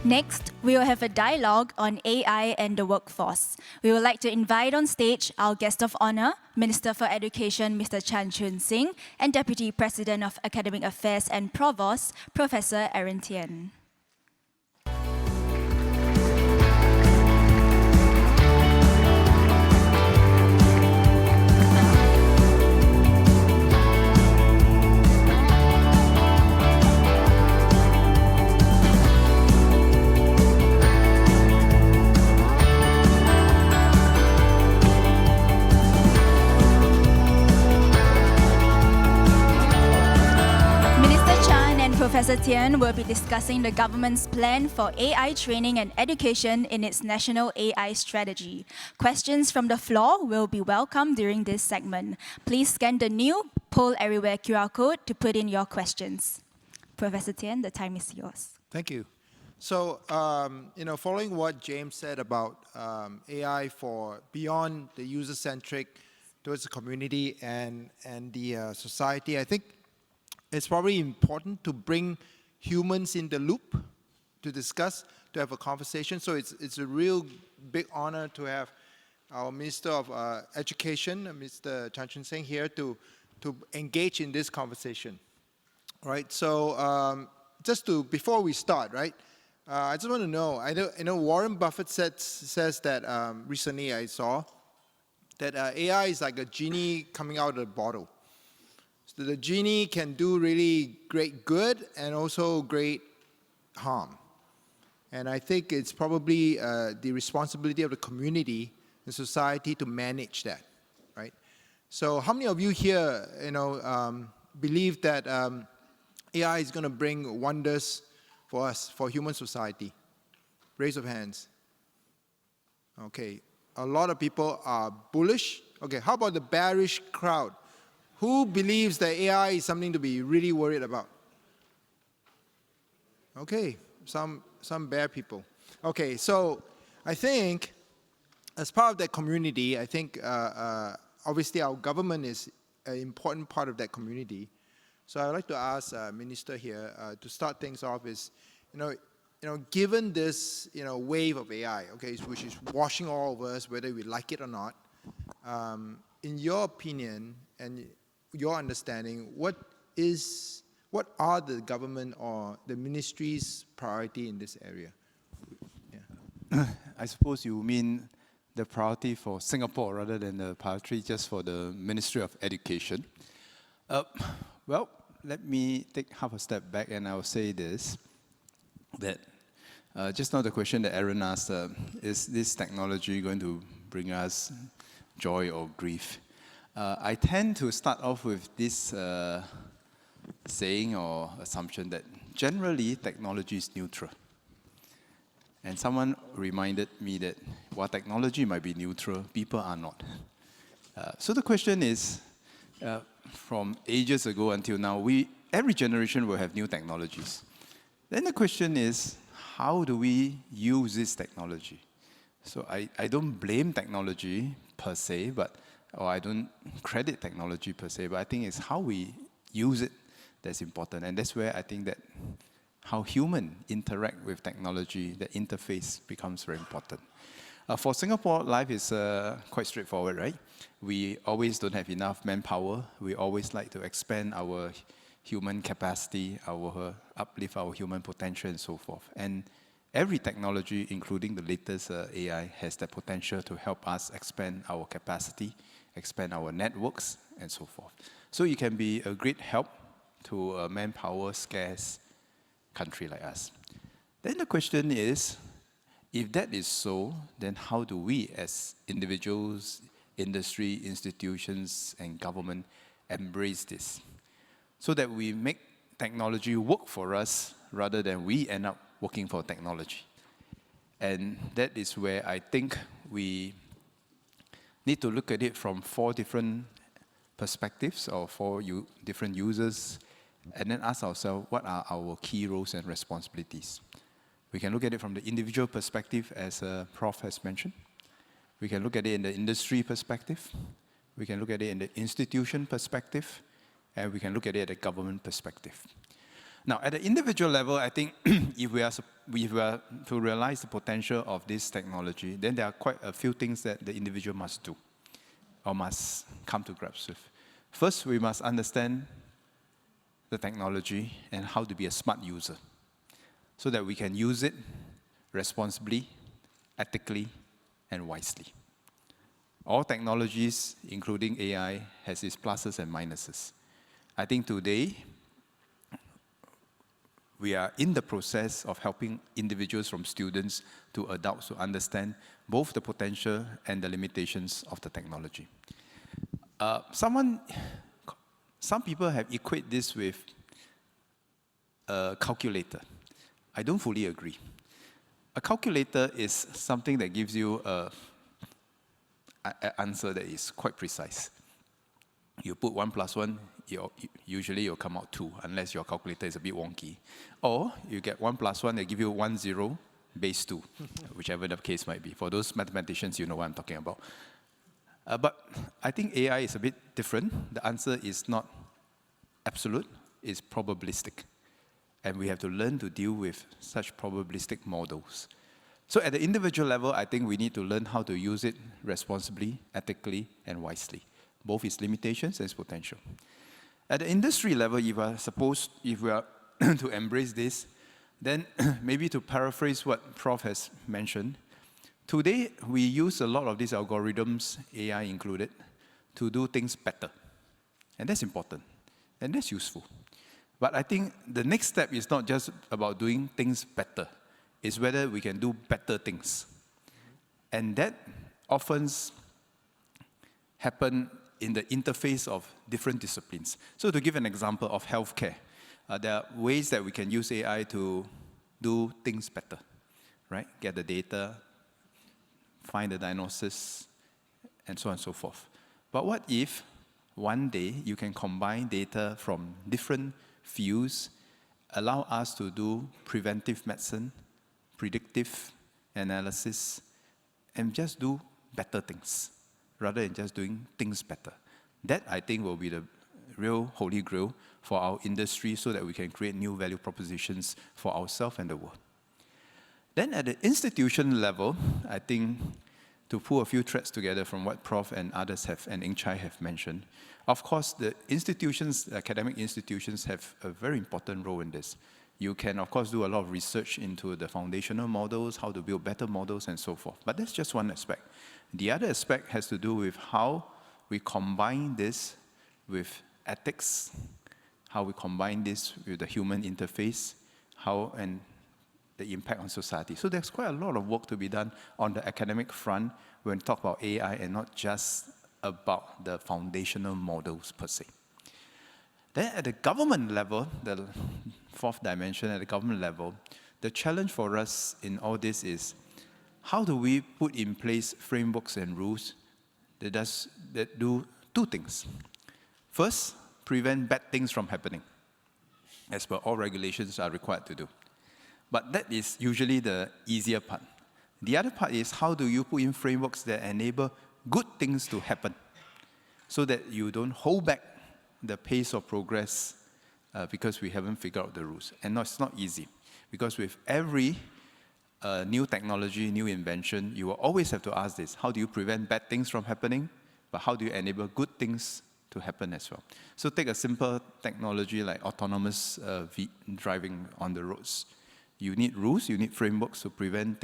Next, we will have a dialogue on AI and the workforce. We would like to invite on stage our guest of honor, Minister for Education, Mr. Chun Sing, and Deputy President of Academic Affairs and Provost, Professor Aaron Thean. Professor Thean will be discussing the government's plan for AI training and education in its national AI strategy. Questions from the floor will be welcome during this segment. Please scan the new Poll Everywhere QR code to put in your questions. Professor Thean, the time is yours. Thank you. So, following what James said about AI for beyond the user-centric towards the community and the society, I think it's probably important to bring humans in the loop to discuss, to have a conversation. So it's a real big honor to have our Minister of Education, Mr. Chun Sing, here to engage in this conversation. Right. So before we start, right, I just want to know. I know Warren Buffett says that recently I saw that AI is like a genie coming out of the bottle. So the genie can do really great good and also great harm. And I think it's probably the responsibility of the community and society to manage that, right? So how many of you here, believe that AI is going to bring wonders for us, for human society? Raise of hands. Okay, a lot of people are bullish. Okay, how about the bearish crowd? Who believes that AI is something to be really worried about? Okay, some bear people. Okay, so I think as part of that community, I think obviously our government is an important part of that community. So I'd like to ask Minister here to start things off is, given this wave of AI, okay, which is washing all over us, whether we like it or not, in your opinion and your understanding, what are the government or the ministry's priority in this area? Yeah. I suppose you mean the priority for Singapore rather than the priority just for the Ministry of Education. Well, let me take half a step back and I'll say this, that just now the question that Aaron asked, is this technology going to bring us joy or grief? I tend to start off with this saying or assumption that generally technology is neutral. And someone reminded me that while technology might be neutral, people are not. So the question is, from ages ago until now, every generation will have new technologies. Then the question is, how do we use this technology? So I don't blame technology per se, or I don't credit technology per se, but I think it's how we use it that's important. And that's where I think that how humans interact with technology, the interface becomes very important. For Singapore, life is quite straightforward, right? We always don't have enough manpower. We always like to expand our human capacity, uplift our human potential and so forth. And every technology, including the latest AI, has the potential to help us expand our capacity, expand our networks, and so forth. So it can be a great help to a manpower-scarce country like us. Then the question is, if that is so, then how do we as individuals, industry, institutions, and government embrace this so that we make technology work for us rather than we end up working for technology? And that is where I think we need to look at it from 4 different perspectives or 4 different users, and then ask ourselves, what are our key roles and responsibilities? We can look at it from the individual perspective, as Prof has mentioned. We can look at it in the industry perspective. We can look at it in the institution perspective. And we can look at it at the government perspective. Now, at the individual level, I think if we are to realize the potential of this technology, then there are quite a few things that the individual must do or must come to grips with. First, we must understand the technology and how to be a smart user so that we can use it responsibly, ethically, and wisely. All technologies, including AI, has its pluses and minuses. I think today, we are in the process of helping individuals from students to adults to understand both the potential and the limitations of the technology. Some people have equated this with a calculator. I don't fully agree. A calculator is something that gives you an answer that is quite precise. You put 1 plus 1, usually you'll come out 2, unless your calculator is a bit wonky. Or you get 1 plus 1, they give you 1, 0, base 2, whichever the case might be. For those mathematicians, you know what I'm talking about. But I think AI is a bit different. The answer is not absolute, it's probabilistic. And we have to learn to deal with such probabilistic models. So at the individual level, I think we need to learn how to use it responsibly, ethically, and wisely, both its limitations and its potential. At the industry level, if we are to embrace this, then maybe to paraphrase what Prof has mentioned, today we use a lot of these algorithms, AI included, to do things better. And that's important, and that's useful. But I think the next step is not just about doing things better, it's whether we can do better things. And that often happens in the interface of different disciplines. So to give an example of healthcare, there are ways that we can use AI to do things better, right? Get the data, find the diagnosis, and so on and so forth. But what if one day you can combine data from different fields, allow us to do preventive medicine, predictive analysis, and just do better things, rather than just doing things better. That, I think, will be the real holy grail for our industry so that we can create new value propositions for ourselves and the world. Then at the institution level, I think, to pull a few threads together from what Prof and others have, and Eng Chai have mentioned, of course, the institutions, academic institutions, have a very important role in this. You can, of course, do a lot of research into the foundational models, how to build better models, and so forth. But that's just one aspect. The other aspect has to do with how we combine this with ethics, how we combine this with the human interface, and the impact on society. So there's quite a lot of work to be done on the academic front when we talk about AI and not just about the foundational models per se. Then at the government level, the fourth dimension at the government level, the challenge for us in all this is how do we put in place frameworks and rules that do two things. First, prevent bad things from happening, as per all regulations are required to do. But that is usually the easier part. The other part is how do you put in frameworks that enable good things to happen so that you don't hold back the pace of progress because we haven't figured out the rules. And no, it's not easy, because with every new technology, new invention, you will always have to ask this: how do you prevent bad things from happening, but how do you enable good things to happen as well? So take a simple technology like autonomous driving on the roads. You need rules, you need frameworks to prevent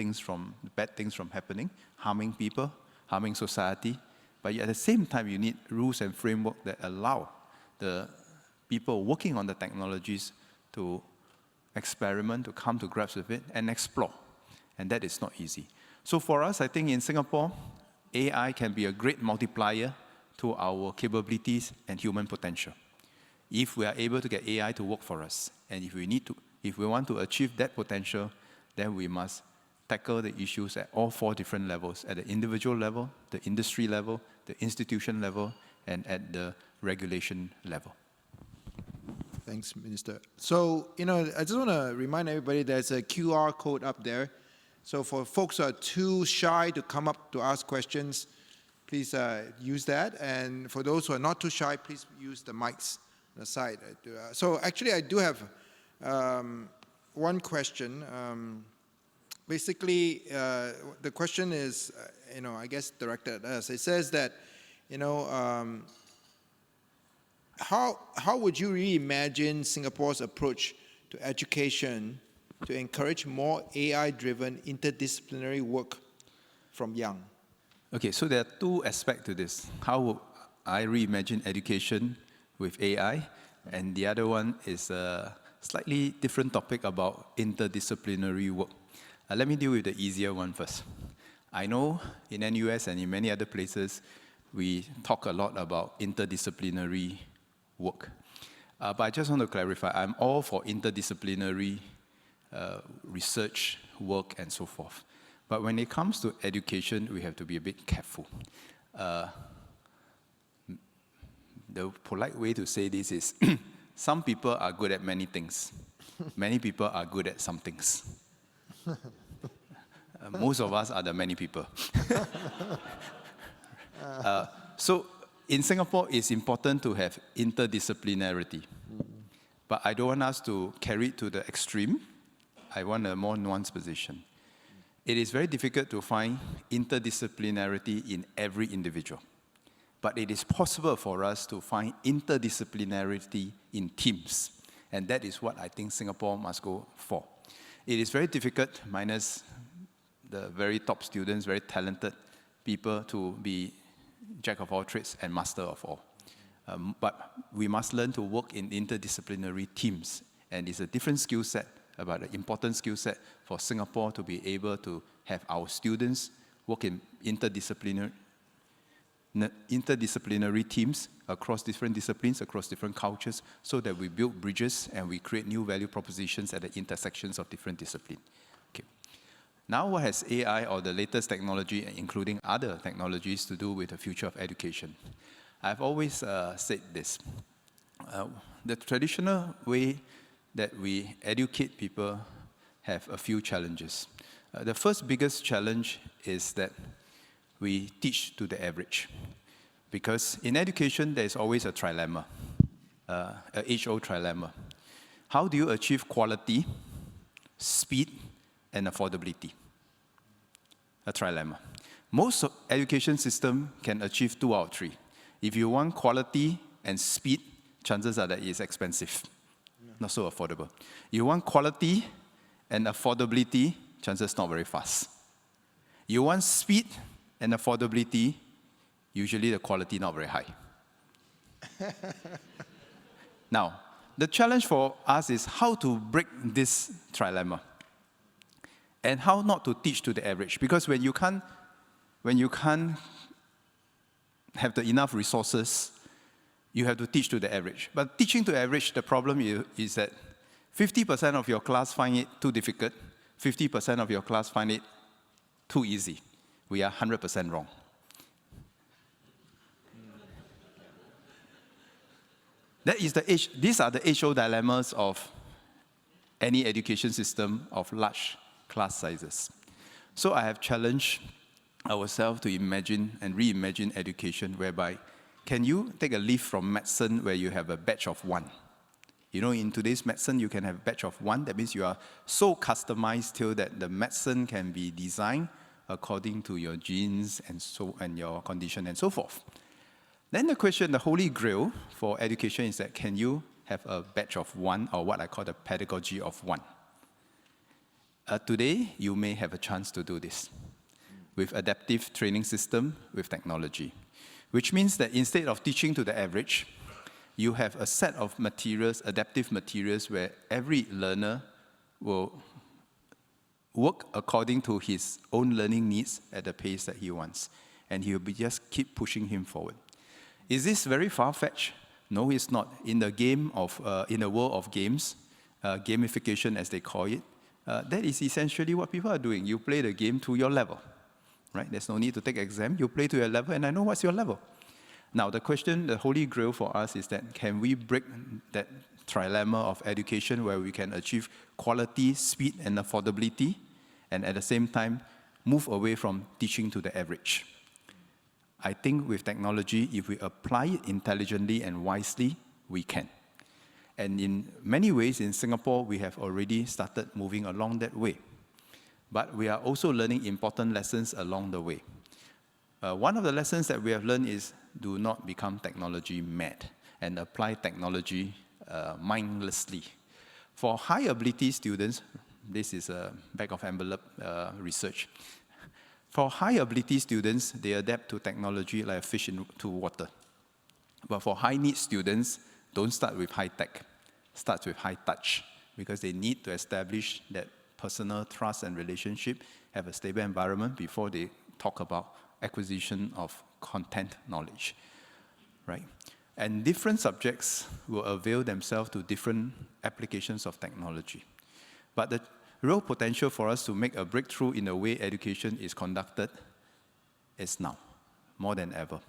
bad things from happening, harming people, harming society. But at the same time, you need rules and framework that allow the people working on the technologies to experiment, to come to grips with it, and explore. And that is not easy. So for us, I think in Singapore, AI can be a great multiplier to our capabilities and human potential. If we are able to get AI to work for us, and if we want to achieve that potential, then we must tackle the issues at all four different levels: at the individual level, the industry level, the institution level, and at the regulation level. Thanks, Minister. So, I just want to remind everybody there's a QR code up there. So for folks who are too shy to come up to ask questions, please use that. And for those who are not too shy, please use the mics on the side. So actually, I do have one question. Basically, the question is, I guess directed at us. It says that, how would you reimagine Singapore's approach to education to encourage more AI-driven interdisciplinary work from young? Okay, so there are two aspects to this. How would I reimagine education with AI? And the other one is a slightly different topic about interdisciplinary work. Let me deal with the easier one first. I know in NUS and in many other places, we talk a lot about interdisciplinary work. But I just want to clarify, I'm all for interdisciplinary research, work, and so forth. But when it comes to education, we have to be a bit careful. The polite way to say this is, some people are good at many things. Many people are good at some things. Most of us are the many people. So in Singapore, it's important to have interdisciplinarity. But I don't want us to carry it to the extreme. I want a more nuanced position. It is very difficult to find interdisciplinarity in every individual. But it is possible for us to find interdisciplinarity in teams. And that is what I think Singapore must go for. It is very difficult, minus the very top students, very talented people, to be jack of all trades and master of all. But we must learn to work in interdisciplinary teams. And it's a different skill set, about an important skill set for Singapore to be able to have our students work in interdisciplinary teams across different disciplines, across different cultures, so that we build bridges and we create new value propositions at the intersections of different disciplines. Okay. Now, what has AI or the latest technology, including other technologies, to do with the future of education? I've always said this. The traditional way that we educate people have a few challenges. The first biggest challenge is that we teach to the average. Because in education, there is always a trilemma, an age-old trilemma. How do you achieve quality, speed, and affordability? A trilemma. Most education systems can achieve 2 out of 3. If you want quality and speed, chances are that it's expensive, not so affordable. You want quality and affordability, chances not very fast. You want speed and affordability, usually the quality not very high. Now, the challenge for us is how to break this trilemma and how not to teach to the average. Because when you can't have enough resources, you have to teach to the average. But teaching to average, the problem is that 50% of your class find it too difficult, 50% of your class find it too easy. We are 100% wrong. These are the age-old dilemmas of any education system of large class sizes. So I have challenged ourselves to imagine and reimagine education whereby, can you take a leaf from medicine where you have a batch of 1? You know, in today's medicine, you can have a batch of 1. That means you are so customized till that the medicine can be designed according to your genes and your condition and so forth. Then the question, the holy grail for education is that, can you have a batch of 1, or what I call the pedagogy of 1? Today, you may have a chance to do this with adaptive training system, with technology, which means that instead of teaching to the average, you have a set of materials, adaptive materials, where every learner will work according to his own learning needs at the pace that he wants. And he will just keep pushing him forward. Is this very far-fetched? No, it's not. In the world of games, gamification as they call it, that is essentially what people are doing. You play the game to your level, right? There's no need to take exam. You play to your level, and I know what's your level. Now, the question, the holy grail for us is that, can we break that trilemma of education where we can achieve quality, speed, and affordability, and at the same time, move away from teaching to the average? I think with technology, if we apply it intelligently and wisely, we can. And in many ways, in Singapore, we have already started moving along that way. But we are also learning important lessons along the way. One of the lessons that we have learned is do not become technology mad and apply technology mindlessly. For high ability students, this is a back of envelope research. For high ability students, they adapt to technology like a fish into water. But for high need students, don't start with high tech, start with high touch, because they need to establish that personal trust and relationship, have a stable environment before they talk about acquisition of content knowledge, right? And different subjects will avail themselves to different applications of technology. But the real potential for us to make a breakthrough in the way education is conducted is now, more than ever,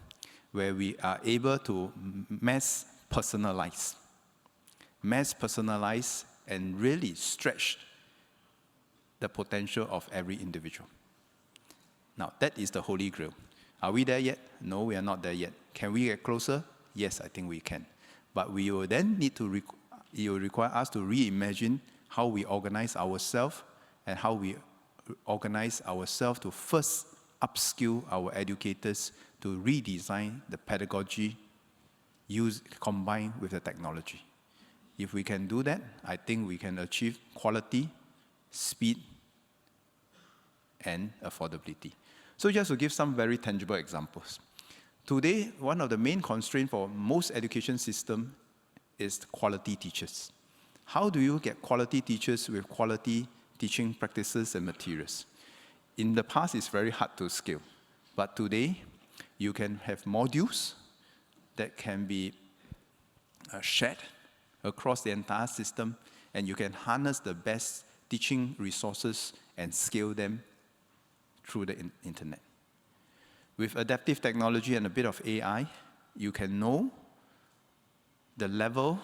where we are able to mass personalize and really stretch the potential of every individual. Now, that is the holy grail. Are we there yet? No, we are not there yet. Can we get closer? Yes, I think we can. But we will then need to, it will require us to reimagine how we organize ourselves and how we organize ourselves to first upskill our educators to redesign the pedagogy combined with the technology. If we can do that, I think we can achieve quality, speed, and affordability. So just to give some very tangible examples. Today, one of the main constraints for most education systems is quality teachers. How do you get quality teachers with quality teaching practices and materials? In the past, it's very hard to scale. But today, you can have modules that can be shared across the entire system, and you can harness the best teaching resources and scale them through the internet. With adaptive technology and a bit of AI, you can know the level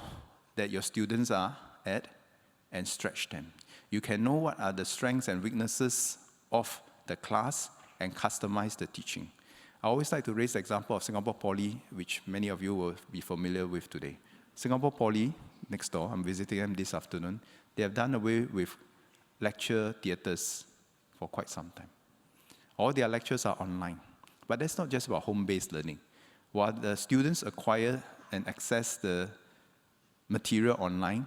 that your students are at and stretch them. You can know what are the strengths and weaknesses of the class and customize the teaching. I always like to raise the example of Singapore Poly, which many of you will be familiar with today. Singapore Poly, next door, I'm visiting them this afternoon, they have done away with lecture theatres for quite some time. All their lectures are online. But that's not just about home-based learning. While the students acquire and access the material online,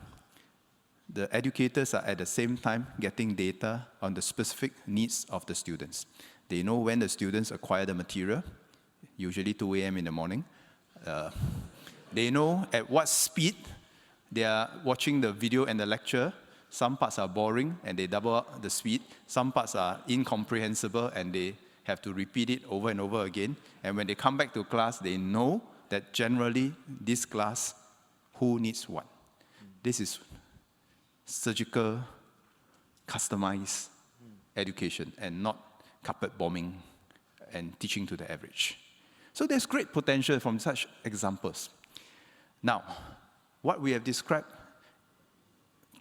the educators are at the same time getting data on the specific needs of the students. They know when the students acquire the material, usually 2 a.m. in the morning. They know at what speed they are watching the video and the lecture. Some parts are boring and they double up the speed. Some parts are incomprehensible and they have to repeat it over and over again. And when they come back to class, they know that generally this class, who needs what. This is surgical, customized education and not carpet bombing and teaching to the average. So there's great potential from such examples. Now, what we have described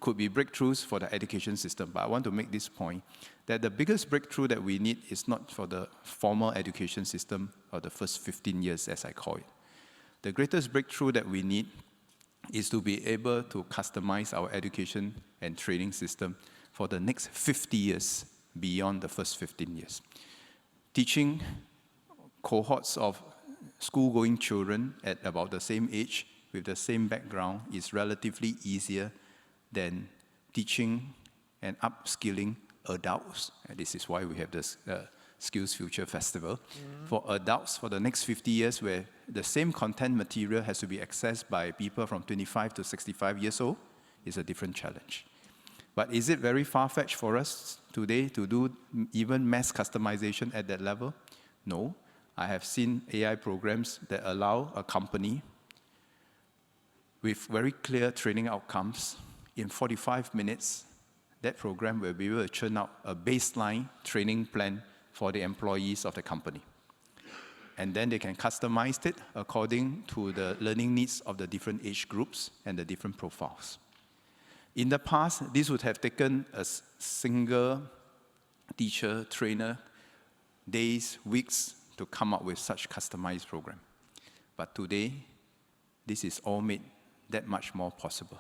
could be breakthroughs for the education system, but I want to make this point that the biggest breakthrough that we need is not for the formal education system or the first 15 years, as I call it. The greatest breakthrough that we need is to be able to customize our education and training system for the next 50 years beyond the first 15 years. Teaching cohorts of school-going children at about the same age with the same background is relatively easier than teaching and upskilling adults. And this is why we have this Skills Future Festival. For adults, for the next 50 years, where the same content material has to be accessed by people from 25 to 65 years old, is a different challenge. But is it very far-fetched for us today to do even mass customization at that level? No. I have seen AI programs that allow a company with very clear training outcomes. In 45 minutes, that program will be able to churn out a baseline training plan for the employees of the company. And then they can customize it according to the learning needs of the different age groups and the different profiles. In the past, this would have taken a single teacher, trainer, days, weeks to come up with such customized program. But today, this is all made that much more possible.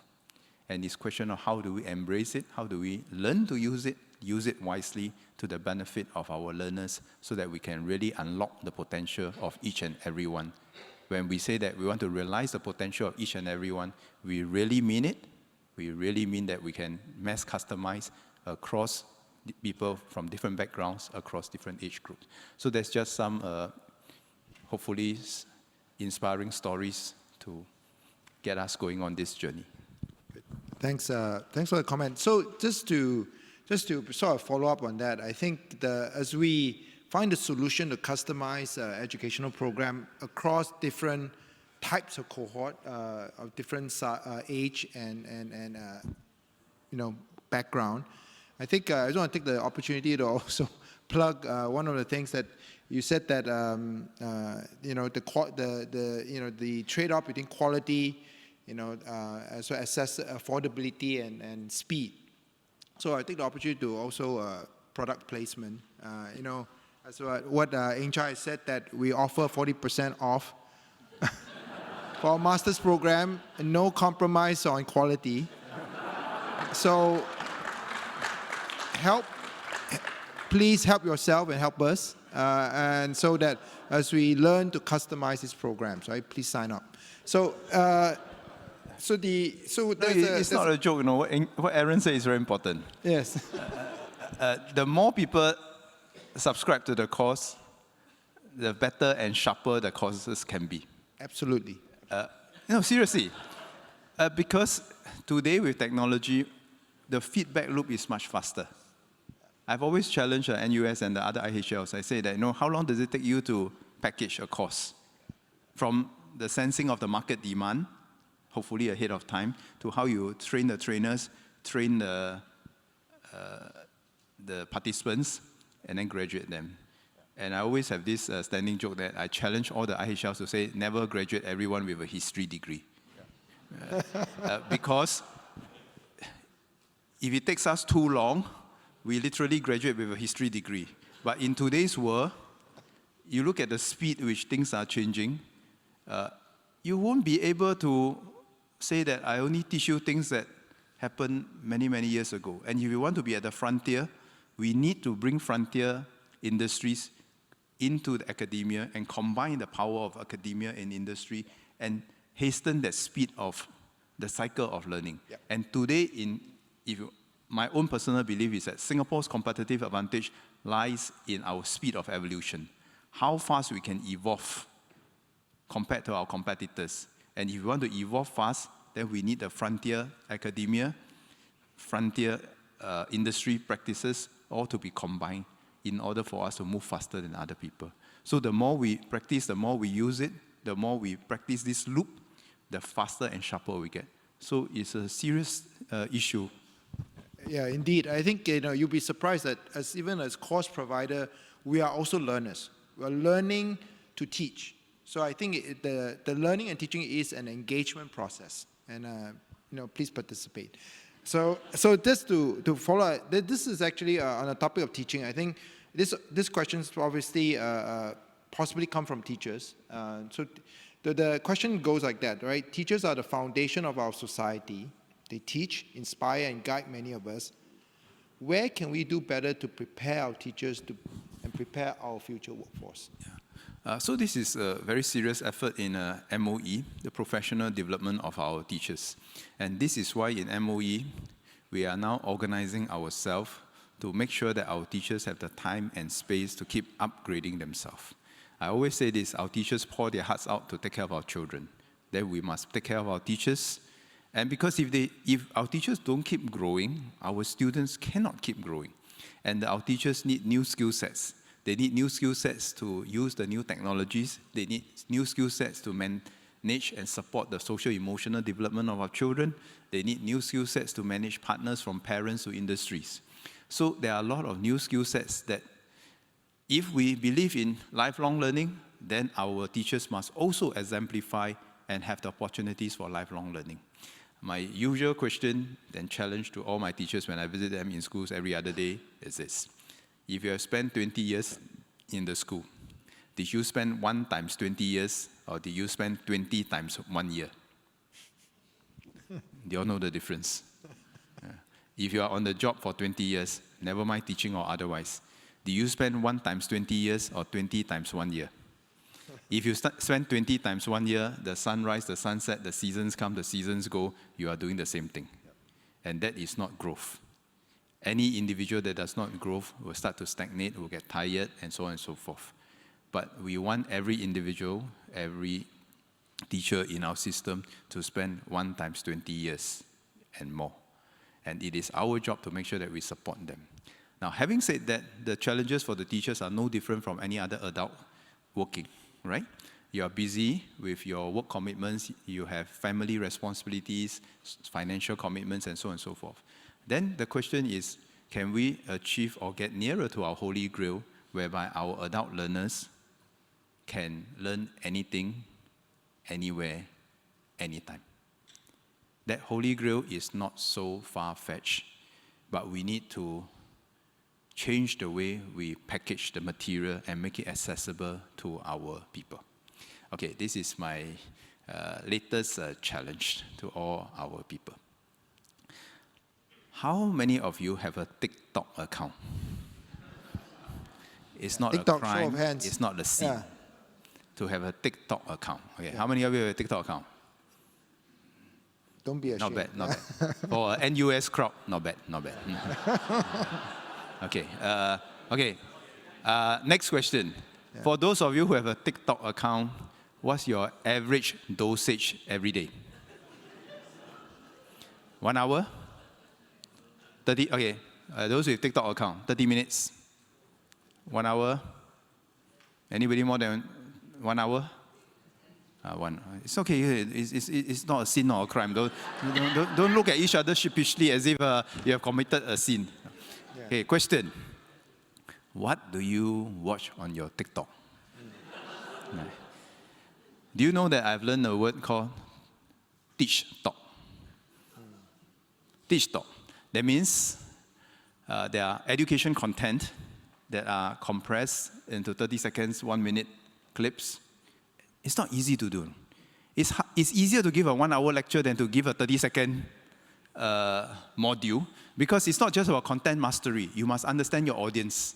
And it's a question of how do we embrace it, how do we learn to use it wisely to the benefit of our learners so that we can really unlock the potential of each and every one. When we say that we want to realize the potential of each and every one, we really mean it. We really mean that we can mass customize across people from different backgrounds, across different age groups. So there's just some, hopefully, inspiring stories to get us going on this journey. Thanks for the comment. So just to sort of follow up on that, I think as we find a solution to customize educational program across different types of cohort of different age and background, I think I just want to take the opportunity to also plug one of the things that you said that the trade-off between quality, as well as affordability and speed. So I take the opportunity to also product placement. As what Eng Chai said, that we offer 40% off for our master's program, and no compromise on quality. So please help yourself and help us, and so that as we learn to customize these programs, right? Please sign up. So. It's not a joke, what Aaron said is very important. Yes. The more people subscribe to the course, the better and sharper the courses can be. Absolutely. No, seriously. Because today with technology, the feedback loop is much faster. I've always challenged NUS and the other IHLs. I say that, how long does it take you to package a course? From the sensing of the market demand, hopefully ahead of time, to how you train the trainers, train the participants, and then graduate them. And I always have this standing joke that I challenge all the IHLs to say, never graduate everyone with a history degree. Because if it takes us too long, we literally graduate with a history degree. But in today's world, you look at the speed which things are changing, you won't be able to say that I only teach you things that happened many, many years ago. And if you want to be at the frontier, we need to bring frontier industries into the academia and combine the power of academia and industry and hasten the speed of the cycle of learning. Yep. And today, my own personal belief is that Singapore's competitive advantage lies in our speed of evolution. How fast we can evolve compared to our competitors. And if we want to evolve fast, then we need the frontier academia, frontier industry practices, all to be combined in order for us to move faster than other people. So the more we practice, the more we use it, the more we practice this loop, the faster and sharper we get. So it's a serious issue. Yeah, indeed. I think you'll be surprised that even as course provider, we are also learners. We're learning to teach. So I think the learning and teaching is an engagement process, and please participate. So just to follow, this is actually on the topic of teaching. I think this questions obviously possibly come from teachers. So the question goes like that, right? Teachers are the foundation of our society. They teach, inspire, and guide many of us. Where can we do better to prepare our teachers and prepare our future workforce? Yeah. So this is a very serious effort in MOE, the professional development of our teachers. And this is why in MOE, we are now organizing ourselves to make sure that our teachers have the time and space to keep upgrading themselves. I always say this, our teachers pour their hearts out to take care of our children. Then we must take care of our teachers. And because if our teachers don't keep growing, our students cannot keep growing. And our teachers need new skill sets. They need new skill sets to use the new technologies. They need new skill sets to manage and support the social-emotional development of our children. They need new skill sets to manage partners from parents to industries. So there are a lot of new skill sets that if we believe in lifelong learning, then our teachers must also exemplify and have the opportunities for lifelong learning. My usual question and challenge to all my teachers when I visit them in schools every other day is this. If you have spent 20 years in the school, did you spend 1 times 20 years or did you spend 20 times 1 year? Do you all know the difference? If you are on the job for 20 years, never mind teaching or otherwise, do you spend 1 times 20 years or 20 times 1 year? If you spend 20 times 1 year, the sunrise, the sunset, the seasons come, the seasons go, you are doing the same thing. And that is not growth. Any individual that does not grow will start to stagnate, will get tired, and so on and so forth. But we want every individual, every teacher in our system to spend 1 times 20 years and more. And it is our job to make sure that we support them. Now, having said that, the challenges for the teachers are no different from any other adult working, right? You are busy with your work commitments, you have family responsibilities, financial commitments, and so on and so forth. Then the question is, can we achieve or get nearer to our holy grail, whereby our adult learners can learn anything, anywhere, anytime? That holy grail is not so far-fetched, but we need to change the way we package the material and make it accessible to our people. Okay, this is my latest challenge to all our people. How many of you have a TikTok account? It's not TikTok, a crime, show of hands. it's not a sin Yeah. to have a TikTok account. Okay, how many of you have a TikTok account? Don't be ashamed. Not bad, not bad. For an NUS crowd, not bad, not bad. Okay, next question. Yeah. For those of you who have a TikTok account, what's your average dosage every day? 1 hour? 30, okay. Those with TikTok account, 30 minutes. 1 hour? Anybody more than 1 hour? One. It's okay. It's not a sin or a crime. Don't look at each other sheepishly as if you have committed a sin. Yeah. Okay, question. What do you watch on your TikTok? Do you know that I've learned a word called teach talk? Teach talk. That means there are education content that are compressed into 30 seconds, 1 minute clips. It's not easy to do. It's easier to give a 1 hour lecture than to give a 30-second module, because it's not just about content mastery. You must understand your audience,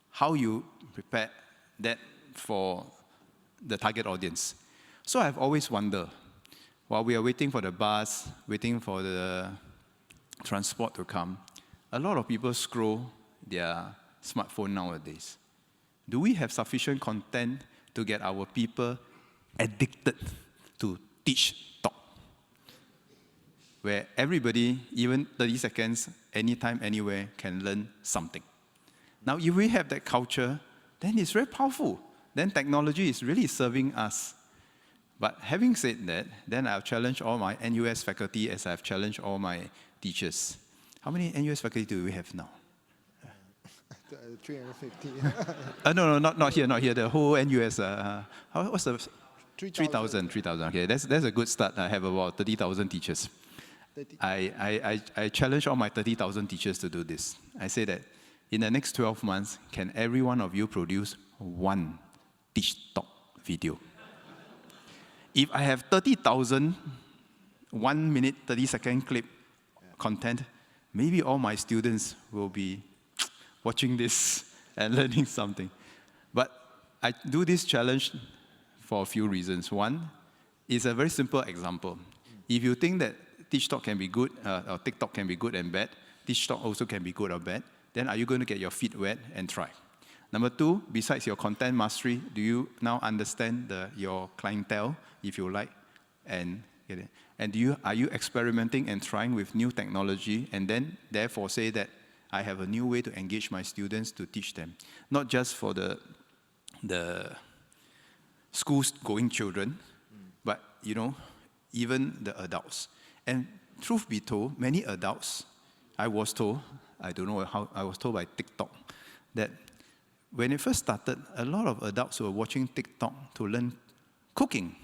how you prepare that for the target audience. So I've always wondered, while we are waiting for the bus, waiting for the transport to come, a lot of people scroll their smartphone nowadays. Do we have sufficient content to get our people addicted to teach talk, where everybody, even 30 seconds, anytime, anywhere, can learn something? Now, if we have that culture, then it's very powerful. Then technology is really serving us. But having said that, then I'll challenge all my NUS faculty as I've challenged all my teachers. How many NUS faculty do we have now? 350. No, not here. The whole NUS. What's the 3,000? Okay, that's a good start. I have about 30,000 teachers. I challenge all my 30,000 teachers to do this. I say that in the next 12 months, can every one of you produce 1 teach talk video? If I have 30,000 1 minute, 30-second clip content, maybe all my students will be watching this and learning something. But I do this challenge for a few reasons. One is a very simple example. If you think that TikTok can be good, or TikTok can be good and bad, TikTok also can be good or bad, then are you going to get your feet wet and try? Number 2, besides your content mastery, do you now understand your clientele, if you like, and get it? And are you experimenting and trying with new technology, and then therefore say that I have a new way to engage my students to teach them, not just for the school-going children, but even the adults. And truth be told, many adults, I was told, I don't know how, I was told by TikTok, that when it first started, a lot of adults were watching TikTok to learn cooking.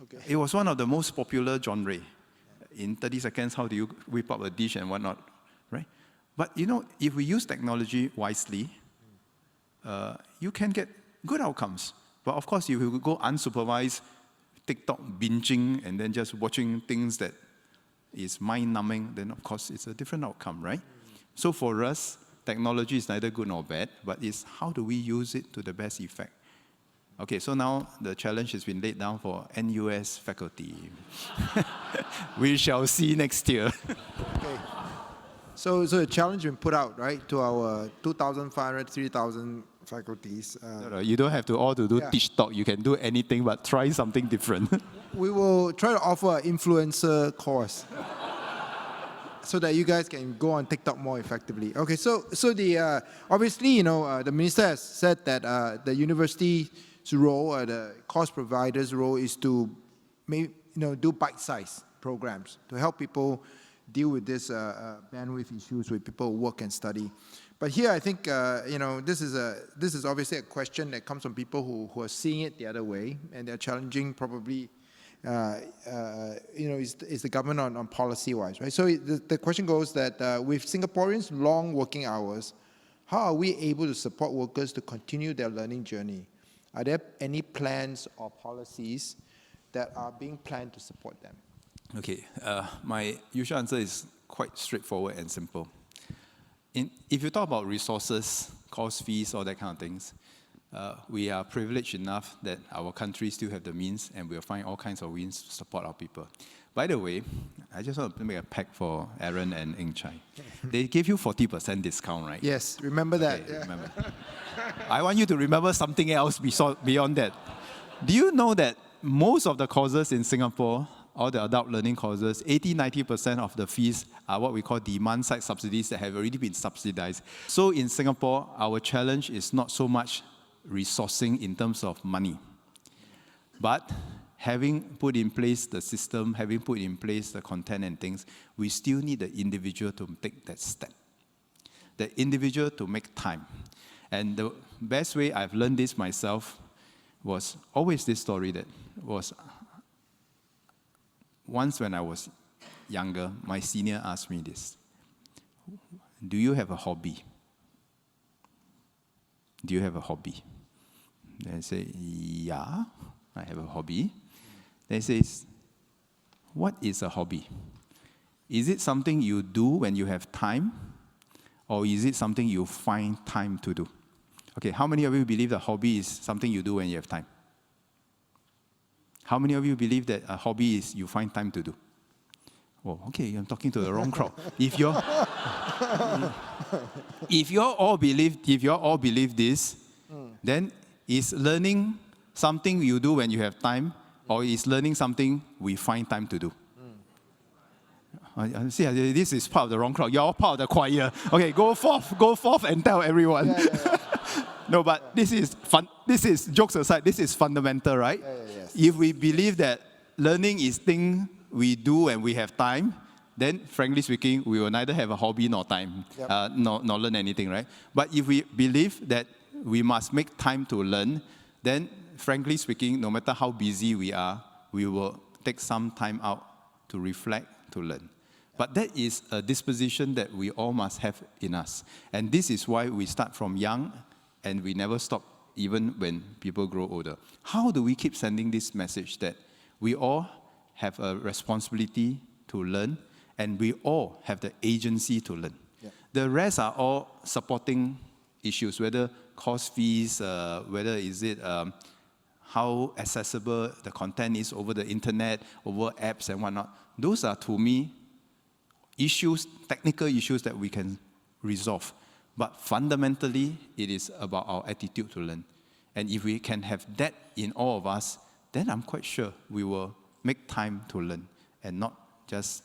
Okay. It was one of the most popular genres. In 30 seconds, how do you whip up a dish and whatnot, right? But if we use technology wisely, you can get good outcomes. But of course, if you go unsupervised TikTok binging and then just watching things that is mind-numbing, then of course it's a different outcome, right? So for us, technology is neither good nor bad, but it's how do we use it to the best effect? Okay, so now the challenge has been laid down for NUS faculty. We shall see next year. Okay. So the challenge been put out, right, to our 2,500, 3,000 faculties. No, you don't have to all to do teach talk. You can do anything, but try something different. We will try to offer an influencer course so that you guys can go on TikTok more effectively. Okay, so the obviously, you know, the minister has said that the university's role, the course provider's role, is to do bite-sized programs to help people deal with this bandwidth issues with people who work and study. But here, I think this is obviously a question that comes from people who are seeing it the other way, and they're challenging probably. Is the government on policy-wise, right? So the question goes that with Singaporeans' long working hours, how are we able to support workers to continue their learning journey? Are there any plans or policies that are being planned to support them? Okay, my usual answer is quite straightforward and simple. If you talk about resources, course fees, all that kind of things, we are privileged enough that our country still have the means, and we'll find all kinds of means to support our people. By the way, I just want to make a pact for Aaron and Eng Chai. They give you 40% discount, right? Yes, remember that. Okay, yeah. remember. I want you to remember something else beyond that. Do you know that most of the courses in Singapore, all the adult learning courses, 80-90% of the fees are what we call demand-side subsidies that have already been subsidized. So in Singapore, our challenge is not so much resourcing in terms of money, but having put in place the system, having put in place the content and things, we still need the individual to take that step, the individual to make time. And the best way I've learned this myself was always this story that was, once when I was younger, my senior asked me this: do you have a hobby? Do you have a hobby? Then I say, yeah, I have a hobby. Then he says, what is a hobby? Is it something you do when you have time? Or is it something you find time to do? Okay, how many of you believe a hobby is something you do when you have time? How many of you believe that a hobby is you find time to do? Oh, okay, I'm talking to the wrong crowd. If you all believe this, then is learning something you do when you have time, or is learning something we find time to do? See, this is part of the wrong crowd. You're all part of the choir. Okay, go forth and tell everyone. No, but this is fun. This is, jokes aside, this is fundamental, right? Yes. If we believe that learning is thing we do when we have time, then frankly speaking, we will neither have a hobby nor time, nor learn anything, right? But if we believe that we must make time to learn, then frankly speaking, no matter how busy we are, we will take some time out to reflect, to learn. But that is a disposition that we all must have in us. And this is why we start from young and we never stop even when people grow older. How do we keep sending this message that we all have a responsibility to learn and we all have the agency to learn? Yeah. The rest are all supporting issues, whether course fees, whether is it how accessible the content is over the internet, over apps and whatnot. Those are, to me, issues, technical issues that we can resolve. But fundamentally, it is about our attitude to learn. And if we can have that in all of us, then I'm quite sure we will make time to learn and not just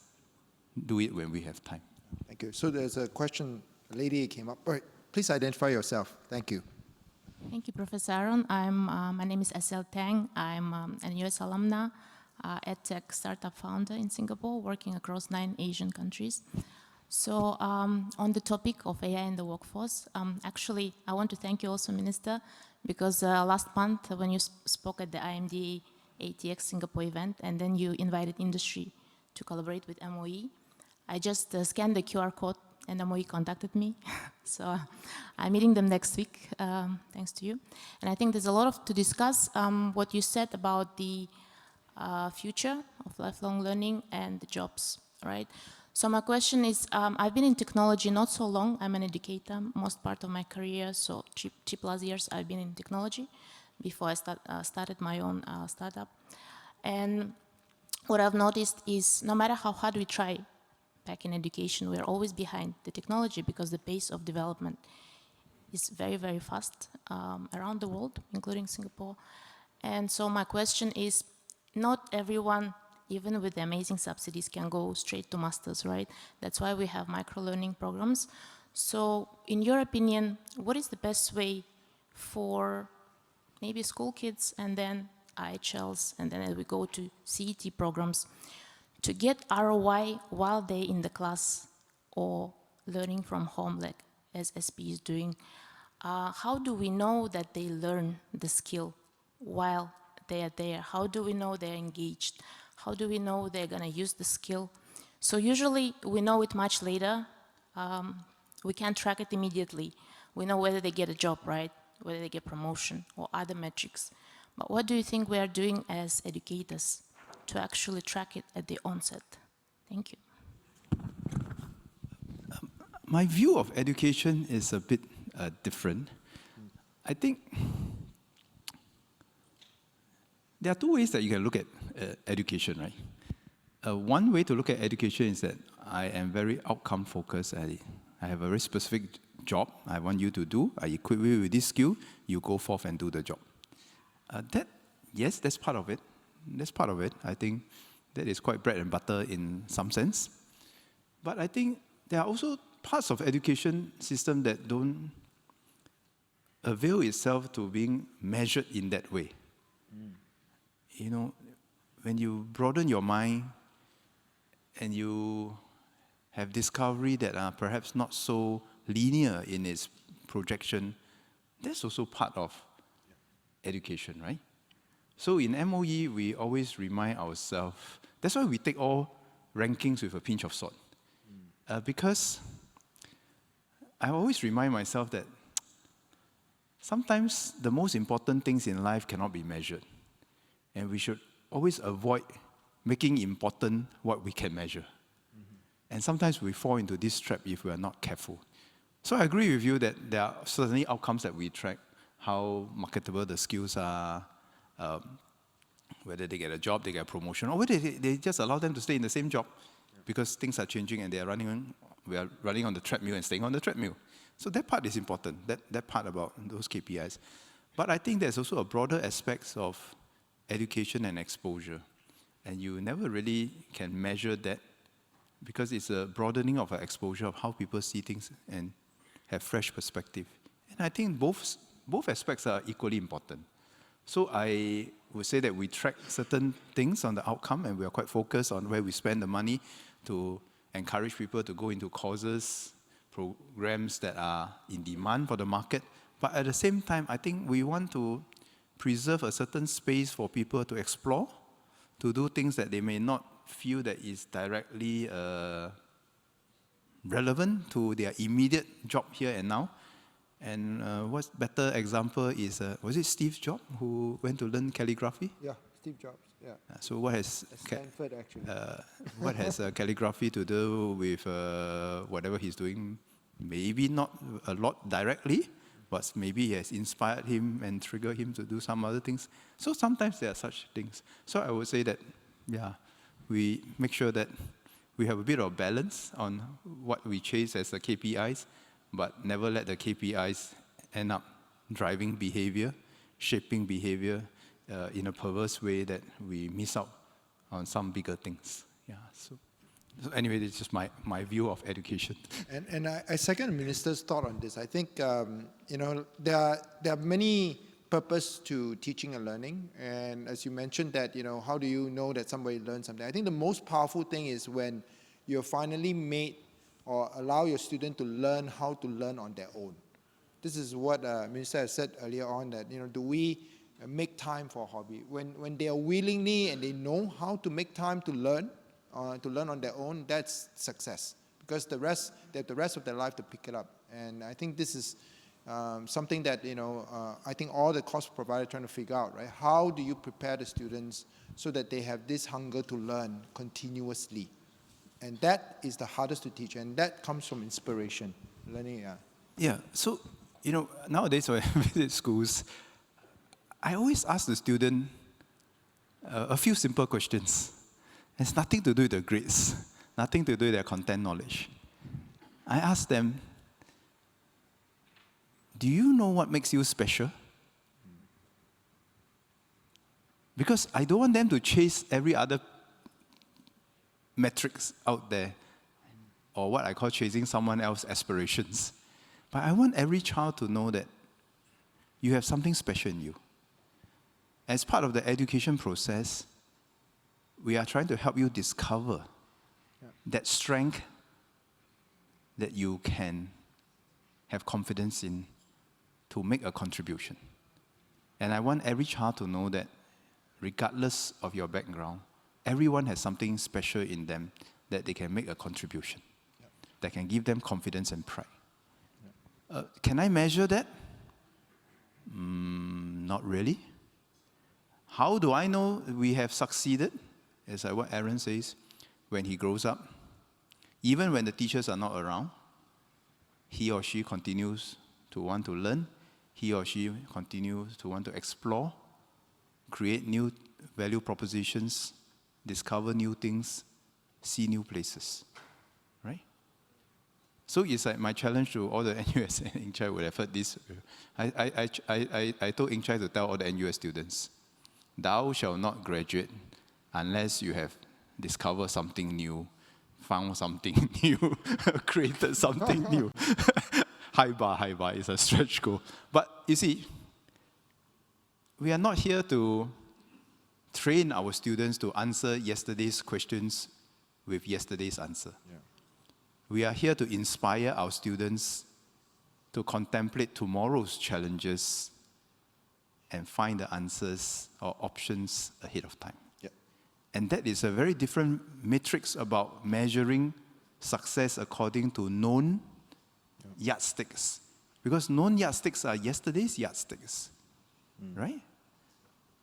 do it when we have time. Thank you. So there's a question, a lady came up. All right, please identify yourself. Thank you. Thank you, Professor Aaron. My name is SL Tang. I'm an US alumna, EdTech startup founder in Singapore, working across 9 Asian countries. So on the topic of AI in the workforce, actually, I want to thank you also, Minister, because last month when you spoke at the IMD ATX Singapore event, and then you invited industry to collaborate with MOE, I just scanned the QR code and MOE contacted me. So I'm meeting them next week, thanks to you. And I think there's a lot to discuss. What you said about the future of lifelong learning and the jobs right? So my question is, I've been in technology not so long. I'm an educator most part of my career, so 3+ years I've been in technology before I started my own startup. And what I've noticed is no matter how hard we try back in education, we're always behind the technology because the pace of development is very, very fast around the world, including Singapore. And so my question is, not everyone, even with the amazing subsidies, can go straight to masters, right? That's why we have micro-learning programs. So in your opinion, what is the best way for maybe school kids and then IHLs, and then as we go to CET programs, to get ROI while they're in the class or learning from home, like as SP is doing? How do we know that they learn the skill while they are there? How do we know they're engaged? How do we know they're going to use the skill? So usually we know it much later. We can't track it immediately. We know whether they get a job, right? Whether they get promotion or other metrics. But what do you think we are doing as educators to actually track it at the onset? Thank you. My view of education is a bit different. I think there are two ways that you can look at education, right? One way to look at education is that I am very outcome focused. I have a very specific job I want you to do. I equip you with this skill. You go forth and do the job. Yes, that's part of it. That's part of it. I think that is quite bread and butter in some sense. But I think there are also parts of education system that don't avail itself to being measured in that way. You know, when you broaden your mind and you have discovery that are perhaps not so linear in its projection, that's also part of education, right? So in MOE, we always remind ourselves, that's why we take all rankings with a pinch of salt. Because I always remind myself that sometimes the most important things in life cannot be measured. And we should always avoid making important what we can measure. And sometimes we fall into this trap if we are not careful. So I agree with you that there are certainly outcomes that we track, how marketable the skills are, whether they get a job, they get a promotion, or whether they just allow them to stay in the same job because things are changing and we are running on the treadmill and staying on the treadmill. So that part is important, that part about those KPIs. But I think there's also a broader aspect of education and exposure. And you never really can measure that because it's a broadening of our exposure of how people see things and have fresh perspective. And I think both aspects are equally important. So I would say that we track certain things on the outcome and we are quite focused on where we spend the money to encourage people to go into courses, programs that are in demand for the market. But at the same time, I think we want to preserve a certain space for people to explore, to do things that they may not feel that is directly relevant to their immediate job here and now. And what's better example is, was it Steve Jobs who went to learn calligraphy? Yeah, Steve Jobs, yeah. So what has Stanford, actually. what has calligraphy to do with whatever he's doing? Maybe not a lot directly, but maybe it has inspired him and triggered him to do some other things. So sometimes there are such things. So I would say that, yeah, we make sure that we have a bit of balance on what we chase as the KPIs, but never let the KPIs end up driving behavior, shaping behavior in a perverse way that we miss out on some bigger things. Yeah. So anyway, it's just my view of education. And I second the minister's thought on this. I think you know there are many purpose to teaching and learning. And as you mentioned that, you know, how do you know that somebody learned something? I think the most powerful thing is when you're finally made or allow your student to learn how to learn on their own. This is what Minister has said earlier on, that, you know, do we make time for a hobby? When they are willingly and they know how to make time to learn on their own, that's success. Because they have the rest of their life to pick it up. And I think this is something that, you know, I think all the course providers are trying to figure out, right? How do you prepare the students so that they have this hunger to learn continuously? And that is the hardest to teach, and that comes from inspiration, learning. Yeah. Yeah, so, nowadays when I visit schools, I always ask the student a few simple questions. It's nothing to do with the grades, nothing to do with their content knowledge. I ask them, do you know what makes you special? Because I don't want them to chase every other metrics out there, or what I call chasing someone else's aspirations. But I want every child to know that you have something special in you. As part of the education process, we are trying to help you discover that strength that you can have confidence in to make a contribution. And I want every child to know that regardless of your background, everyone has something special in them that they can make a contribution, that can give them confidence and pride. Can I measure that? Not really. How do I know we have succeeded? As what Aaron says, when he grows up, even when the teachers are not around, he or she continues to want to learn, he or she continues to want to explore, create new value propositions, discover new things, see new places, right? So it's like my challenge to all the NUS and Ing Chai would have heard this. I told Ing Chai to tell all the NUS students, thou shalt not graduate unless you have discovered something new, found something new, created something new. High bar is a stretch goal. But you see, we are not here to train our students to answer yesterday's questions with yesterday's answer. Yeah. We are here to inspire our students to contemplate tomorrow's challenges and find the answers or options ahead of time. Yeah. And that is a very different matrix about measuring success according to known yardsticks. Because known yardsticks are yesterday's yardsticks, right?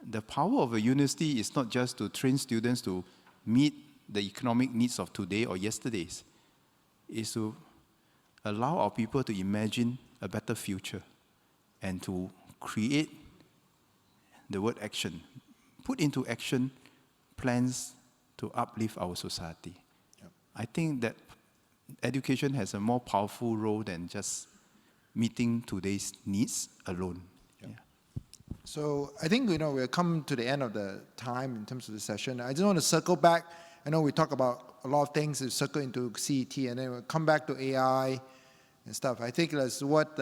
The power of a university is not just to train students to meet the economic needs of today or yesterday's. It's to allow our people to imagine a better future and to create the word action, put into action plans to uplift our society. Yep. I think that education has a more powerful role than just meeting today's needs alone. Yep. Yeah. So I think we've come to the end of the time in terms of the session. I just want to circle back. I know we talk about a lot of things to circle into CET, and then we'll come back to AI and stuff. I think that's what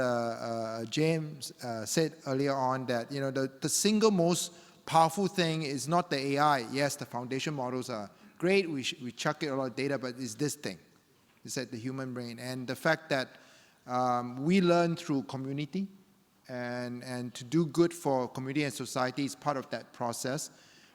James said earlier on, that the single most powerful thing is not the AI. Yes, the foundation models are great. We chuck it a lot of data, but it's this thing. It's like the human brain. And the fact that we learn through community, and to do good for community and society is part of that process.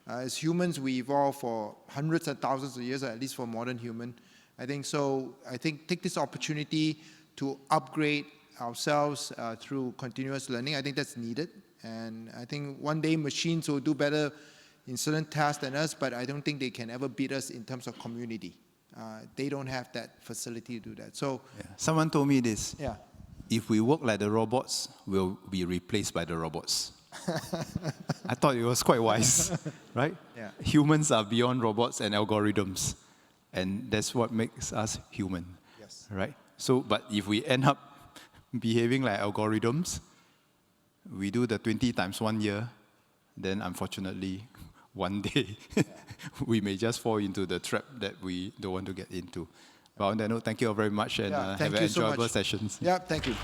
As humans, we evolve for hundreds and thousands of years, or at least for modern human. I think take this opportunity to upgrade ourselves through continuous learning. I think that's needed. And I think one day machines will do better in certain tasks than us, but I don't think they can ever beat us in terms of community. They don't have that facility to do that. So someone told me this. Yeah. If we work like the robots, we'll be replaced by the robots. I thought it was quite wise, right? Yeah. Humans are beyond robots and algorithms, and that's what makes us human, yes. Right? So, but if we end up behaving like algorithms, we do the 20 times 1 year, then unfortunately, one day, we may just fall into the trap that we don't want to get into. But on that note, thank you all very much, and have an enjoyable session. Yeah, thank you.